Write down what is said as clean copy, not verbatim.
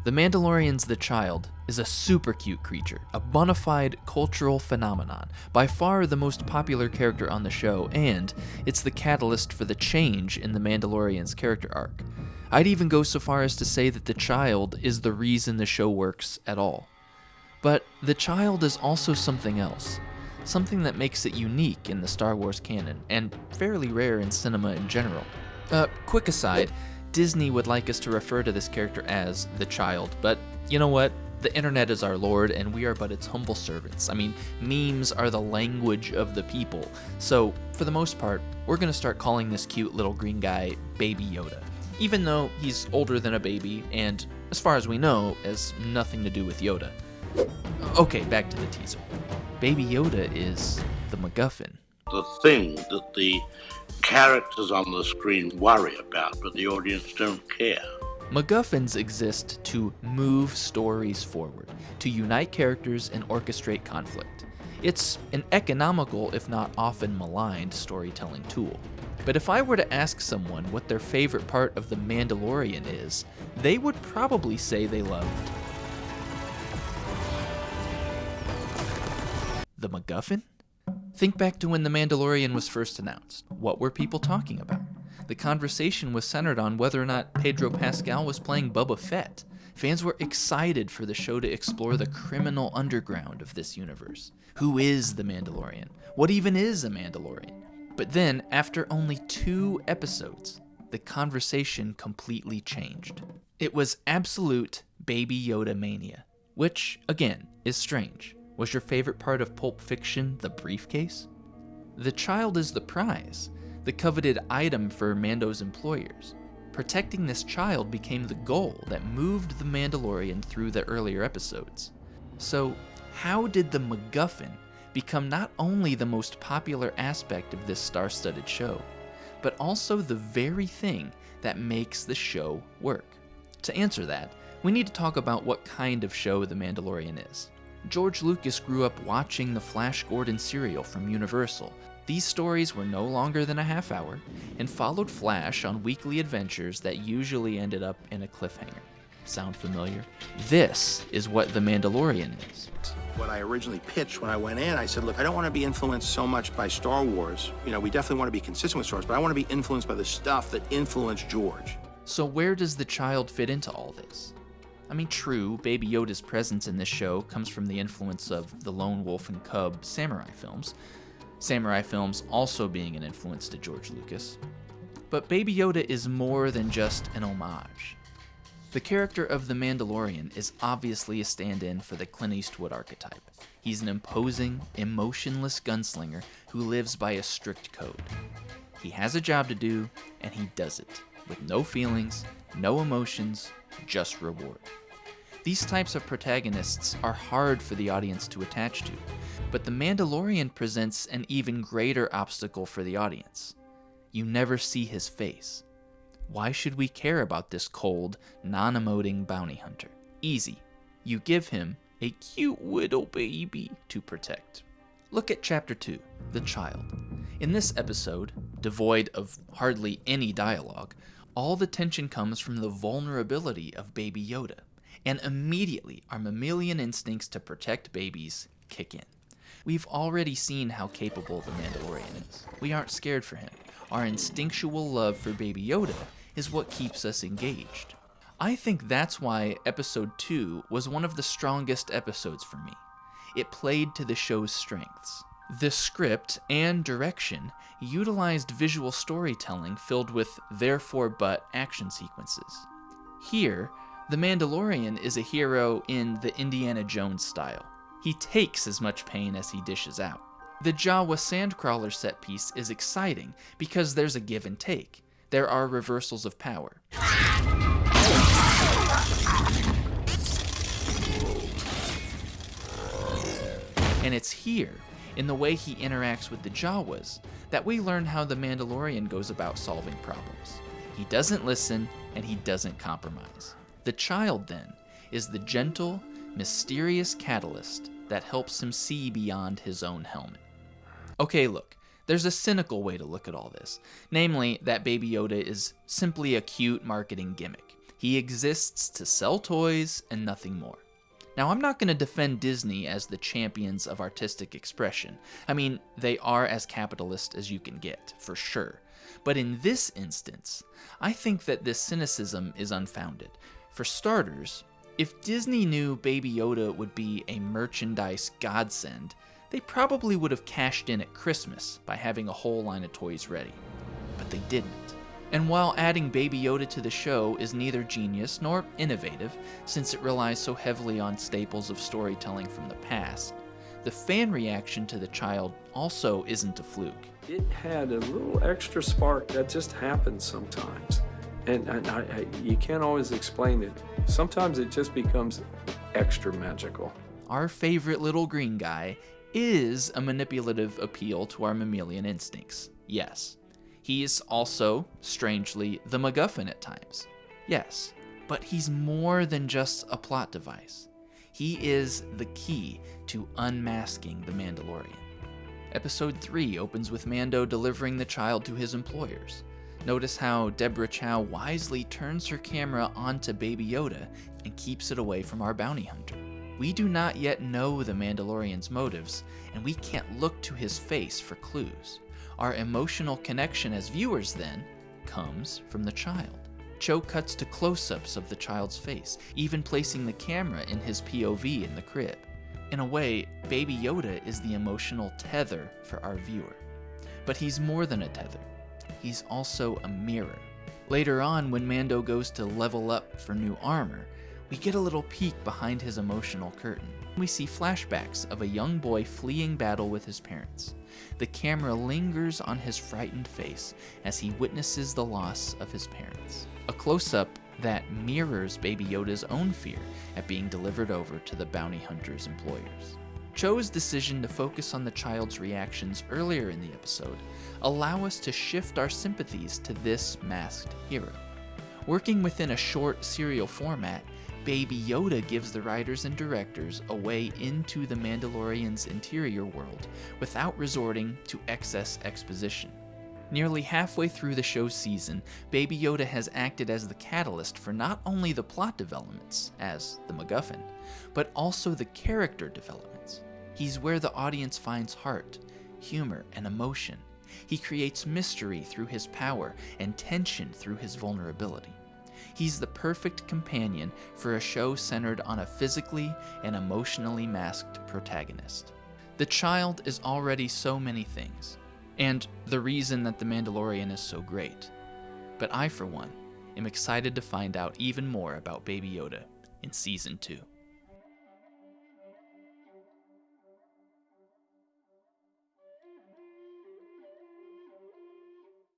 The Mandalorian's the Child is a super cute creature, a bona fide cultural phenomenon, by far the most popular character on the show, and it's the catalyst for the change in the Mandalorian's character arc. I'd even go so far as to say that the Child is the reason the show works at all. But the Child is also something else, something that makes it unique in the Star Wars canon, and fairly rare in cinema in general. Quick aside, Disney would like us to refer to this character as the Child, but you know what? The internet is our lord, and we are but its humble servants. I mean, memes are the language of the people, so for the most part, we're gonna start calling this cute little green guy Baby Yoda, even though he's older than a baby, and as far as we know, has nothing to do with Yoda. Okay, back to the teaser. Baby Yoda is the MacGuffin. The thing that the characters on the screen worry about, but the audience don't care. MacGuffins exist to move stories forward, to unite characters and orchestrate conflict. It's an economical, if not often maligned, storytelling tool. But if I were to ask someone what their favorite part of The Mandalorian is, they would probably say they loved the MacGuffin? Think back to when The Mandalorian was first announced. What were people talking about? The conversation was centered on whether or not Pedro Pascal was playing Boba Fett. Fans were excited for the show to explore the criminal underground of this universe. Who is the Mandalorian? What even is a Mandalorian? But then, after only 2 episodes, the conversation completely changed. It was absolute Baby Yoda mania, which, again, is strange. Was your favorite part of Pulp Fiction the briefcase? The Child is the prize, the coveted item for Mando's employers. Protecting this child became the goal that moved the Mandalorian through the earlier episodes. So, how did the MacGuffin become not only the most popular aspect of this star-studded show, but also the very thing that makes the show work? To answer that, we need to talk about what kind of show The Mandalorian is. George Lucas grew up watching the Flash Gordon serial from Universal. These stories were no longer than a half hour and followed Flash on weekly adventures that usually ended up in a cliffhanger. Sound familiar? This is what The Mandalorian is. What I originally pitched when I went in, I said, look, I don't want to be influenced so much by Star Wars. You know, we definitely want to be consistent with Star Wars, but I want to be influenced by the stuff that influenced George. So where does the Child fit into all this? I mean, true, Baby Yoda's presence in this show comes from the influence of the Lone Wolf and Cub samurai films also being an influence to George Lucas. But Baby Yoda is more than just an homage. The character of the Mandalorian is obviously a stand-in for the Clint Eastwood archetype. He's an imposing, emotionless gunslinger who lives by a strict code. He has a job to do, and he does it, with no feelings, no emotions, just reward. These types of protagonists are hard for the audience to attach to, but The Mandalorian presents an even greater obstacle for the audience. You never see his face. Why should we care about this cold, non-emoting bounty hunter? Easy. You give him a cute little baby to protect. Look at Chapter 2, The Child. In this episode, devoid of hardly any dialogue, all the tension comes from the vulnerability of Baby Yoda, and immediately our mammalian instincts to protect babies kick in. We've already seen how capable the Mandalorian is. We aren't scared for him. Our instinctual love for Baby Yoda is what keeps us engaged. I think that's why Episode 2 was one of the strongest episodes for me. It played to the show's strengths. The script and direction utilized visual storytelling filled with therefore but action sequences. Here, the Mandalorian is a hero in the Indiana Jones style. He takes as much pain as he dishes out. The Jawa Sandcrawler set piece is exciting because there's a give and take. There are reversals of power. And it's here, in the way he interacts with the Jawas, that we learn how the Mandalorian goes about solving problems. He doesn't listen, and he doesn't compromise. The Child, then, is the gentle, mysterious catalyst that helps him see beyond his own helmet. Okay, look, there's a cynical way to look at all this, namely that Baby Yoda is simply a cute marketing gimmick. He exists to sell toys and nothing more. Now, I'm not going to defend Disney as the champions of artistic expression. I mean, they are as capitalist as you can get, for sure. But in this instance, I think that this cynicism is unfounded. For starters, if Disney knew Baby Yoda would be a merchandise godsend, they probably would have cashed in at Christmas by having a whole line of toys ready. But they didn't. And while adding Baby Yoda to the show is neither genius nor innovative, since it relies so heavily on staples of storytelling from the past, the fan reaction to the child also isn't a fluke. It had a little extra spark that just happens sometimes. And you can't always explain it. Sometimes it just becomes extra magical. Our favorite little green guy is a manipulative appeal to our mammalian instincts, yes. He's also, strangely, the MacGuffin at times. Yes, but he's more than just a plot device. He is the key to unmasking the Mandalorian. Episode 3 opens with Mando delivering the child to his employers. Notice how Deborah Chow wisely turns her camera onto Baby Yoda and keeps it away from our bounty hunter. We do not yet know the Mandalorian's motives, and we can't look to his face for clues. Our emotional connection as viewers, then, comes from the child. Cho cuts to close-ups of the child's face, even placing the camera in his POV in the crib. In a way, Baby Yoda is the emotional tether for our viewer. But he's more than a tether. He's also a mirror. Later on, when Mando goes to level up for new armor, we get a little peek behind his emotional curtain. We see flashbacks of a young boy fleeing battle with his parents. The camera lingers on his frightened face as he witnesses the loss of his parents. A close-up that mirrors Baby Yoda's own fear at being delivered over to the bounty hunter's employers. Cho's decision to focus on the child's reactions earlier in the episode allow us to shift our sympathies to this masked hero. Working within a short serial format, Baby Yoda gives the writers and directors a way into the Mandalorian's interior world without resorting to excess exposition. Nearly halfway through the show's season, Baby Yoda has acted as the catalyst for not only the plot developments, as the MacGuffin, but also the character developments. He's where the audience finds heart, humor, and emotion. He creates mystery through his power and tension through his vulnerability. He's the perfect companion for a show centered on a physically and emotionally masked protagonist. The child is already so many things, and the reason that The Mandalorian is so great. But I, for one, am excited to find out even more about Baby Yoda in Season 2.